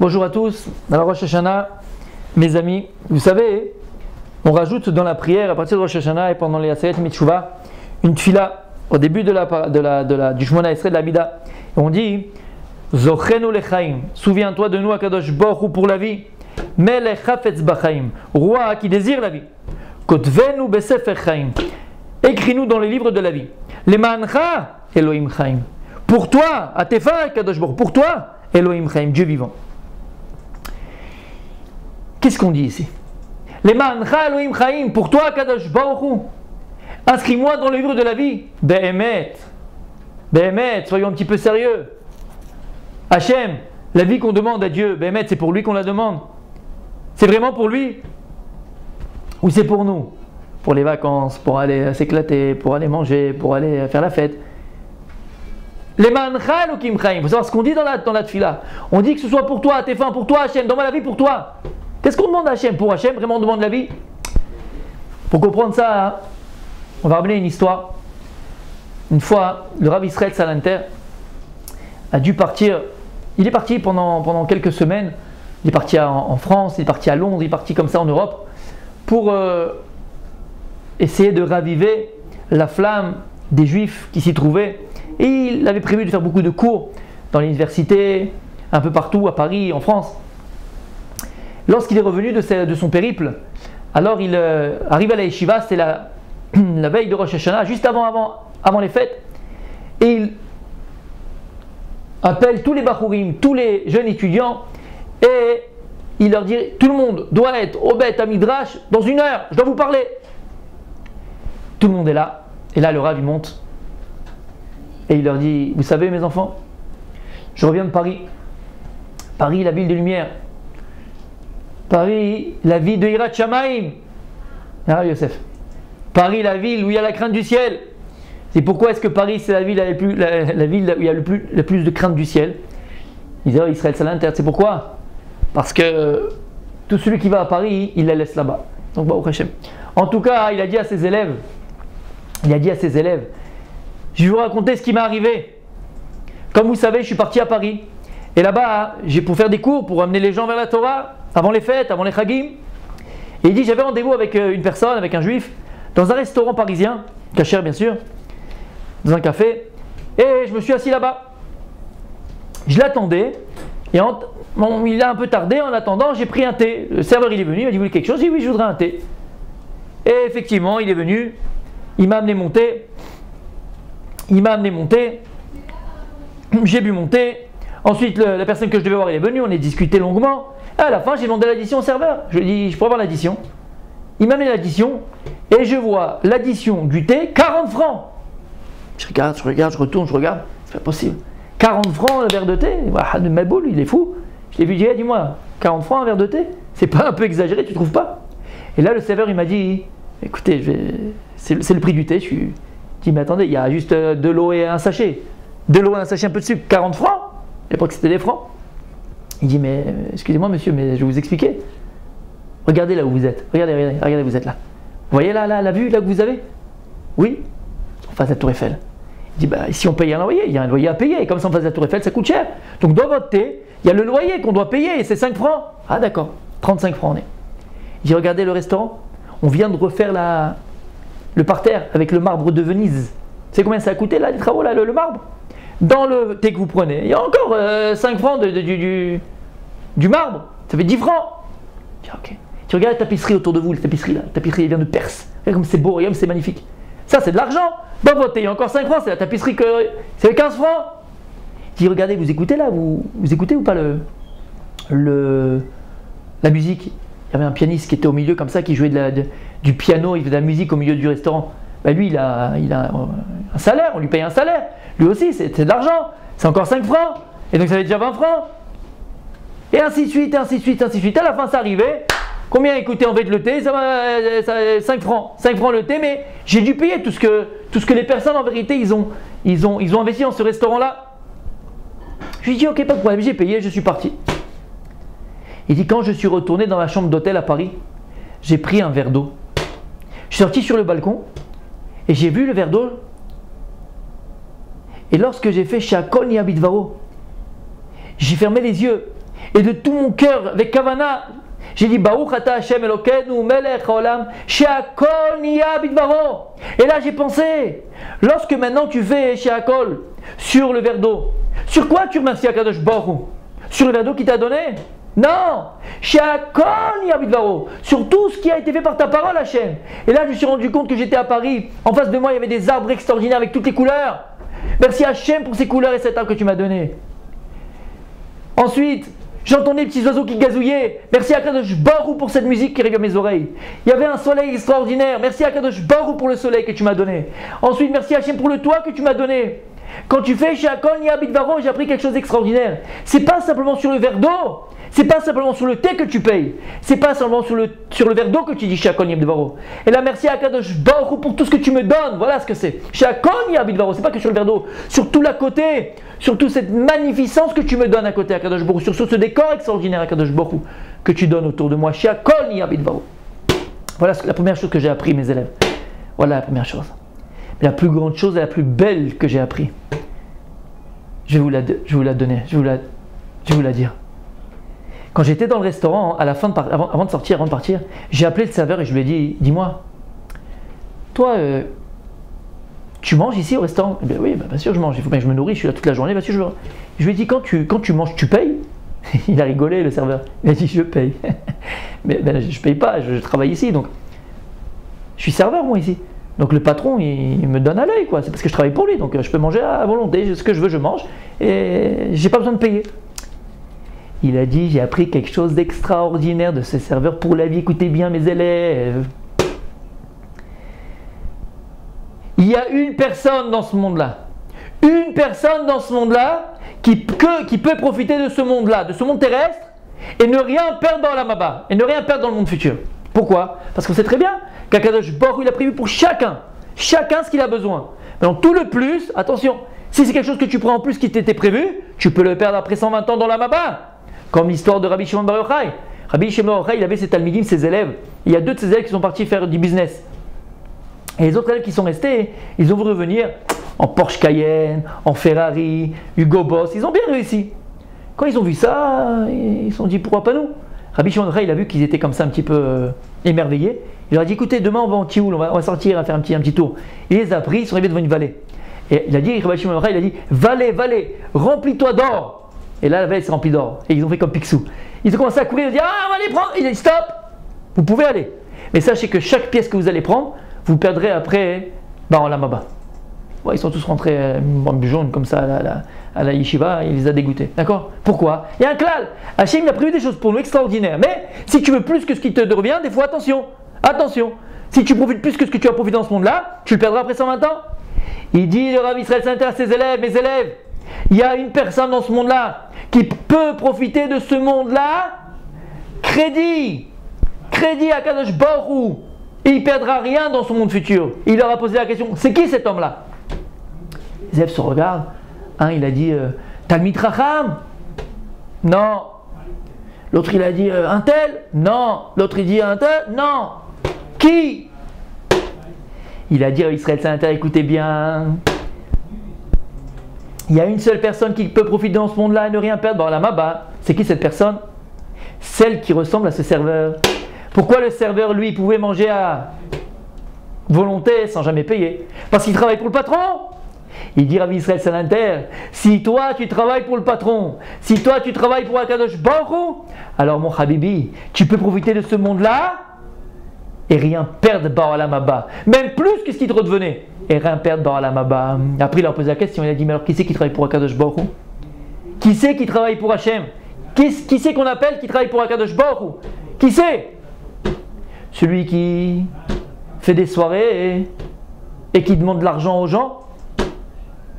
Bonjour à tous. Alors Rosh Hashanah, mes amis, vous savez, on rajoute dans la prière à partir de Rosh Hashanah et pendant les Aseret Mitzvah une tfila au début du Shmona Esrei de la Mida. Et on dit Zochenu lechaim, souviens-toi de nous Akadosh Baruch Hu pour la vie. Melech Hafetz Bachaim, roi qui désire la vie. Kotvenu besefer chaim, écris-nous dans les livres de la vie. Lemancha Elohim chaim, pour toi, à tes fins Akadosh Baruch Hu, pour toi Elohim chaim, Dieu vivant. Qu'est-ce qu'on dit ici? Lemancha Elohim chaim, pour toi Akadosh Baruch Hu, inscris-moi dans le livre de la vie. Behemet, soyons un petit peu sérieux. Hachem, la vie qu'on demande à Dieu, Behemet, c'est pour lui qu'on la demande. C'est vraiment pour lui? Ou c'est pour nous? Pour les vacances, pour aller s'éclater, pour aller manger, pour aller faire la fête. Lemancha Elohim chaim, il faut savoir ce qu'on dit dans la tfila. On dit que ce soit pour toi, à tes fins, pour toi Hachem, donne-moi la vie pour toi. Qu'est-ce qu'on demande à Hachem? Pour Hachem, vraiment on demande la vie? Pour comprendre ça, on va ramener une histoire. Une fois, le Rav Israël Salanter a dû partir. Il est parti pendant quelques semaines. Il est parti en France, il est parti à Londres, il est parti comme ça en Europe pour essayer de raviver la flamme des Juifs qui s'y trouvaient. Et il avait prévu de faire beaucoup de cours dans l'université, un peu partout, à Paris, en France. Lorsqu'il est revenu de son périple, alors il arrive à la yeshiva, c'était la veille de Rosh Hashanah, juste avant les fêtes, et il appelle tous les bachourim, tous les jeunes étudiants, et il leur dit, tout le monde doit être au Beth Midrash dans 1 heure, je dois vous parler. Tout le monde est là, et là le Rav il monte, et il leur dit, vous savez mes enfants, je reviens de Paris, la ville des Lumières, Paris, la ville de Hirat Shamaim, Rav Yosef. Paris, la ville où il y a la crainte du ciel. C'est pourquoi est-ce que Paris, c'est la ville où il y a le plus de crainte du ciel? Il disait Israël Salanter, c'est pourquoi? Parce que tout celui qui va à Paris, il la laisse là-bas. Donc, Baruch Hashem. En tout cas, il a dit à ses élèves, je vais vous raconter ce qui m'est arrivé. Comme vous savez, je suis parti à Paris. Et là-bas, j'ai pour faire des cours, pour amener les gens vers la Torah, avant les fêtes, avant les Chagim. Et il dit, j'avais rendez-vous avec une personne, avec un juif, dans un restaurant parisien, kasher bien sûr, dans un café, et je me suis assis là-bas. Je l'attendais, et il a un peu tardé, en attendant, j'ai pris un thé. Le serveur il est venu, il m'a dit, vous voulez quelque chose? J'ai dit, oui, je voudrais un thé. Et effectivement, il est venu, il m'a amené mon thé, j'ai bu mon thé. Ensuite, la personne que je devais voir, elle est venue, on a discuté longuement. Et à la fin, j'ai demandé l'addition au serveur. Je lui ai dit, je pourrais avoir l'addition? Il m'a amené l'addition, et je vois l'addition du thé, 40 francs. Je regarde, je retourne, c'est pas possible. 40 francs un verre de thé? Ma boule, il est fou. Je l'ai vu dire, dis-moi, 40 francs un verre de thé? C'est pas un peu exagéré, tu trouves pas? Et là, le serveur, il m'a dit, écoutez, c'est le prix du thé. Je dis, mais attendez, il y a juste de l'eau et un sachet. De l'eau et un sachet, un peu de sucre, 40 francs? À l'époque, c'était des francs. Il dit, mais excusez-moi, monsieur, mais je vais vous expliquer. Regardez là où vous êtes. Regardez, vous êtes là. Vous voyez là, la vue là que vous avez? Oui, en face de la Tour Eiffel. Il dit, ici on paye un loyer, il y a un loyer à payer. Et comme ça en face de la Tour Eiffel, ça coûte cher. Donc dans votre thé, il y a le loyer qu'on doit payer et c'est 5 francs. Ah d'accord, 35 francs on est. Il dit, regardez le restaurant. On vient de refaire le parterre avec le marbre de Venise. Vous savez combien ça a coûté là, les travaux là, le marbre? Dans le thé que vous prenez, il y a encore 5 francs du marbre. Ça fait 10 francs. Je dis, ok. Tu regardes la tapisserie autour de vous, la tapisserie elle vient de Perse. Regarde comme c'est beau, regarde comme c'est magnifique. Ça c'est de l'argent. Dans votre thé, il y a encore 5 francs, c'est la tapisserie que c'est 15 francs. Je dis, regardez, vous écoutez là, vous écoutez ou pas la musique? Il y avait un pianiste qui était au milieu comme ça, qui jouait du piano, il faisait de la musique au milieu du restaurant. Lui, il a un salaire, on lui paye un salaire. Lui aussi, c'est de l'argent. C'est encore 5 francs. Et donc ça fait déjà 20 francs. Et ainsi de suite. À la fin, ça arrivait. Combien écoutez en fait le thé? Ça va 5 francs. 5 francs le thé, mais j'ai dû payer tout ce que les personnes en vérité ils ont investi dans ce restaurant-là. Je lui ai dit, ok, pas de problème, j'ai payé, je suis parti. Il dit, quand je suis retourné dans ma chambre d'hôtel à Paris, j'ai pris un verre d'eau. Je suis sorti sur le balcon et j'ai vu le verre d'eau. Et lorsque j'ai fait Shakol Niabidvaro, j'ai fermé les yeux et de tout mon cœur, avec Kavana, j'ai dit Baruch ata Hashem Elokeinu melech haolam she'akol niya bidvaro. Et là j'ai pensé, lorsque maintenant tu fais she'akol sur le verre d'eau, sur quoi tu remercies Akadosh Baruch Hu? Sur le verre d'eau qu'il t'a donné? Non, she'akol niya bidvaro, sur tout ce qui a été fait par ta parole Hashem. Et là je me suis rendu compte que j'étais à Paris, en face de moi il y avait des arbres extraordinaires avec toutes les couleurs. Merci Hashem pour ces couleurs et cet arbre que tu m'as donné. Ensuite, j'entendais les petits oiseaux qui gazouillaient. Merci à Kadosh Baruch pour cette musique qui arrive à mes oreilles. Il y avait un soleil extraordinaire. Merci à Kadosh Baruch pour le soleil que tu m'as donné. Ensuite, merci à Hashem pour le toit que tu m'as donné. Quand tu fais chez Akol Niya Bidvaro, j'ai appris quelque chose d'extraordinaire. C'est pas simplement sur le verre d'eau. C'est pas simplement sur le thé que tu payes. C'est pas simplement sur le verre d'eau que tu dis chez Akol Niya Bidvaro. Et là, merci à Kadosh Baruch pour tout ce que tu me donnes. Voilà ce que c'est. Chez Akol Niya Bidvaro, c'est pas que sur le verre d'eau. Sur tout l'à côté. Sur toute cette magnificence que tu me donnes à côté à Kadosh Baruch. Sur ce décor extraordinaire à Kadosh Baruch que tu donnes autour de moi. Chez Akol Niya Bidvaro. Voilà la première chose que j'ai appris, mes élèves. Voilà la première chose. Mais la plus grande chose et la plus belle que j'ai appris. Je vais vous la donner. Je vais vous la dire. Quand j'étais dans le restaurant, à la fin avant de partir, j'ai appelé le serveur et je lui ai dit, dis-moi, toi, tu manges ici au restaurant? Ben oui, bien sûr je mange, il faut bien que je me nourris, je suis là toute la journée, bien sûr je lui ai dit, quand tu manges, tu payes? Il a rigolé le serveur, il a dit, je paye. Mais ben, je paye pas, je travaille ici, donc je suis serveur moi ici. Donc le patron, il me donne à l'œil, quoi. C'est parce que je travaille pour lui, donc je peux manger à volonté, ce que je veux, je mange, et j'ai pas besoin de payer. Il a dit, j'ai appris quelque chose d'extraordinaire de ce serveur pour la vie. Écoutez bien mes élèves. Il y a une personne dans ce monde-là. Une personne dans ce monde-là qui peut profiter de ce monde-là, de ce monde terrestre, et ne rien perdre dans la Maba, et ne rien perdre dans le monde futur. Pourquoi? Parce qu'on sait très bien qu'Akadosh Baruch Hu, il a prévu pour chacun ce qu'il a besoin. Donc tout le plus, attention, si c'est quelque chose que tu prends en plus qui t'était prévu, tu peux le perdre après 120 ans dans la Maba. Comme l'histoire de Rabbi Shimon Bar Yochai. Rabbi Shimon Bar Yochai, il avait ses talmidim, ses élèves. Il y a deux de ses élèves qui sont partis faire du business. Et les autres élèves qui sont restés, ils ont voulu revenir en Porsche Cayenne, en Ferrari, Hugo Boss. Ils ont bien réussi. Quand ils ont vu ça, ils se sont dit pourquoi pas nous? Rabbi Shimon Bar Yochai, il a vu qu'ils étaient comme ça un petit peu émerveillés. Il leur a dit écoutez, demain on va en Tioul, on va sortir, on va faire un petit tour. Il les a pris, ils sont arrivés devant une vallée. Et il a dit, Rabbi Shimon Bar Yochai, il a dit vallée, remplis-toi d'or. Et là, la vallée s'est remplie d'or. Et ils ont fait comme Picsou. Ils ont commencé à courir, ils ont dit ah, on va les prendre. Il a dit stop, vous pouvez aller. Mais sachez que chaque pièce que vous allez prendre, vous perdrez après en la Maba. Ouais, ils sont tous rentrés en jaune comme ça à la yeshiva, il les a dégoûtés. D'accord? Pourquoi? Il y a un klal. Hachem, il a prévu des choses pour nous extraordinaires. Mais si tu veux plus que ce qui te revient, des fois, attention. Si tu profites plus que ce que tu as profité dans ce monde-là, tu le perdras après 120 ans. Il dit, le Rav Israël Sainter à ses élèves, mes élèves, il y a une personne dans ce monde-là qui peut profiter de ce monde-là. Crédit à Kadosh Baruch Hu. Et il ne perdra rien dans son monde futur. Il leur a posé la question, c'est qui cet homme-là? Les élèves se regardent. Un, il a dit, Talmid Racham? Non. L'autre, il a dit, un tel? Non. L'autre, il dit, un tel? Non. Qui? Il a dit à Israël Sainter, écoutez bien. Il y a une seule personne qui peut profiter dans ce monde-là et ne rien perdre dans la Maba. C'est qui cette personne? Celle qui ressemble à ce serveur. Pourquoi le serveur, lui, pouvait manger à volonté sans jamais payer? Parce qu'il travaille pour le patron. Il dit Rav Israël Sainter, si toi tu travailles pour le patron, si toi tu travailles pour Akadosh Baruch Hu, alors mon Habibi, tu peux profiter de ce monde-là et rien perdre dans la Maba. Même plus que ce qui te redevenait. Et rien perdre dans la Maba. Après, il leur posé la question. Il a dit mais alors, qui c'est qui travaille pour Akadosh Baruch Hu? Qui c'est qui travaille pour Hachem? Qui c'est qu'on appelle qui travaille pour Akadosh Baruch Hu? Qui c'est? Celui qui fait des soirées et qui demande de l'argent aux gens.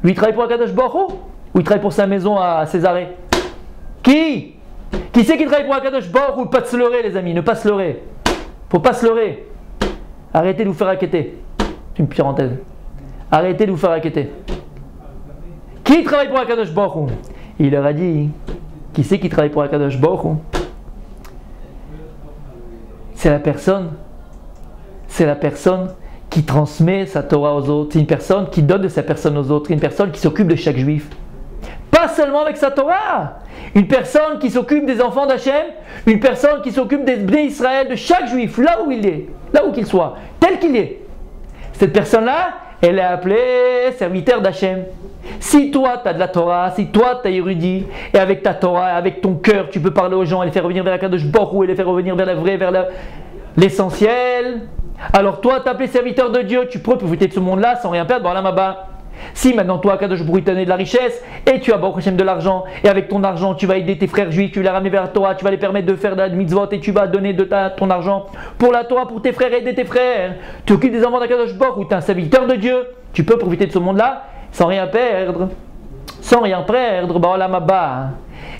Lui, il travaille pour Akadosh Baruch Hu? Ou il travaille pour sa maison à Césarée? Qui c'est qui travaille pour Akadosh Baruch Hu? Pas de se leurrer, les amis, ne pas se leurrer. Faut pas se leurrer. Arrêtez de vous faire raqueter. C'est une parenthèse. Arrêtez de vous faire raqueter. Qui travaille pour Akadosh Baruch Hu? Il leur a dit, qui c'est qui travaille pour Akadosh Baruch Hu? C'est la personne qui transmet sa Torah aux autres. C'est une personne qui donne de sa personne aux autres. Une personne qui s'occupe de chaque juif. Pas seulement avec sa Torah. Une personne qui s'occupe des enfants d'Hachem, une personne qui s'occupe des Bnei Israël, de chaque juif, là où il est, là où qu'il soit, tel qu'il est. Cette personne-là, elle est appelée serviteur d'Hachem. Si toi, tu as de la Torah, si toi, tu es érudit, et avec ta Torah, avec ton cœur, tu peux parler aux gens et les faire revenir vers la Kadosh Baruch Hu, et les faire revenir vers la vraie, vers l'essentiel, alors toi, tu es appelé serviteur de Dieu, tu peux profiter de ce monde-là sans rien perdre dans la Maba. Si maintenant toi, Kadosh Baruch Hu t'a donné de la richesse et tu as Baruch Hashem de l'argent et avec ton argent tu vas aider tes frères juifs, tu vas les ramener vers la Torah, tu vas les permettre de faire de la mitzvot et tu vas donner ton argent pour la Torah, pour tes frères et aider tes frères. Tu occupes des enfants de Kadosh Baruch Hu, tu es un serviteur de Dieu, tu peux profiter de ce monde-là sans rien perdre. Sans rien perdre, bah la Maba.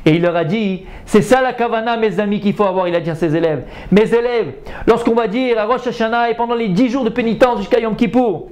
Et il leur a dit, c'est ça la kavana mes amis qu'il faut avoir, il a dit à ses élèves. Mes élèves, lorsqu'on va dire à Rosh Hashanah et pendant les 10 jours de pénitence jusqu'à Yom Kippour,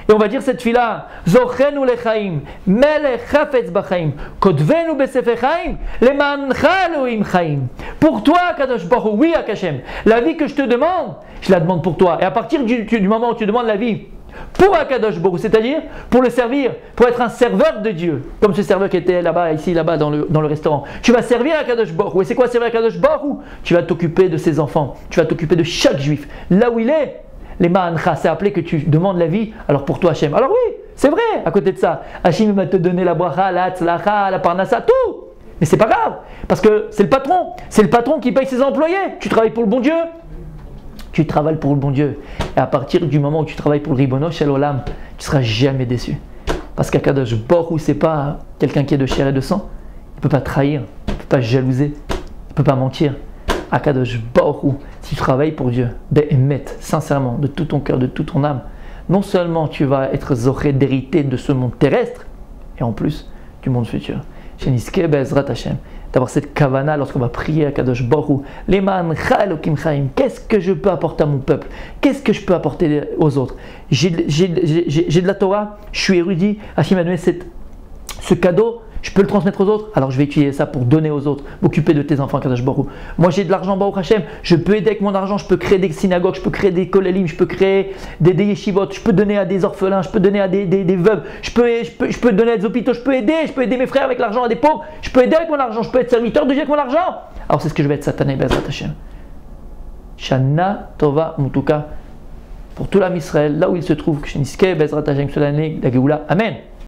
et on va dire cette fille-là, Zochenu lechaim, melech chafetz bachaim, kodvenu besefer chaim, lemancha Elohim chaim. Pour toi, Kadosh Baruch Hu, oui, Akashem, la vie que je te demande, je la demande pour toi. Et à partir du moment où tu demandes la vie pour Akadosh Baruch Hu, c'est-à-dire pour le servir, pour être un serveur de Dieu, comme ce serveur qui était là-bas, ici, là-bas, dans le restaurant. Tu vas servir Akadosh Baruch Hu. Et c'est quoi servir Akadosh Baruch Hu? Tu vas t'occuper de ses enfants, tu vas t'occuper de chaque juif, là où il est. Les ma'ancha, c'est appelé que tu demandes la vie, alors pour toi Hachem. Alors oui, c'est vrai, à côté de ça, Hachem va te donner la bracha, la tzlacha, la parnassa, tout. Mais c'est pas grave, parce que c'est le patron qui paye ses employés. Tu travailles pour le bon Dieu. Tu travailles pour le bon Dieu. Et à partir du moment où tu travailles pour le Ribono Shel Olam, tu ne seras jamais déçu. Parce qu'Akadosh Baruch Hu, c'est pas quelqu'un qui est de chair et de sang. Il ne peut pas trahir, il ne peut pas jalouser, il ne peut pas mentir. Akadosh Baruch Hu, si tu travailles pour Dieu, be'emet, sincèrement, de tout ton cœur, de toute ton âme, non seulement tu vas être zoré d'hériter de ce monde terrestre, et en plus du monde futur. Sheniske be'ezrat Hashem. D'avoir cette kavana lorsqu'on va prier à Kadosh Baruch Hu, lemancha Elohim chaim. Qu'est-ce que je peux apporter à mon peuple? Qu'est-ce que je peux apporter aux autres? J'ai de la Torah, je suis érudit, Hachem m'a donné ce cadeau, je peux le transmettre aux autres, alors je vais utiliser ça pour donner aux autres, m'occuper de tes enfants, Kadosh Baruch Hu. Moi j'ai de l'argent, Baruch Hashem, je peux aider avec mon argent, je peux créer des synagogues, je peux créer des kolelim, je peux créer des yeshivot, je peux donner à des orphelins, je peux donner à des veuves, je peux donner à des hôpitaux, je peux aider mes frères avec l'argent, à des pauvres, je peux aider avec mon argent, je peux être serviteur de Dieu avec mon argent. Alors c'est ce que je vais être satané, Bezrat Hashem. Shana Tova Mutuka, pour tout l'âme Israël, là où il se trouve, Sheniske Bezrat Hashem, la Géoula. Amen.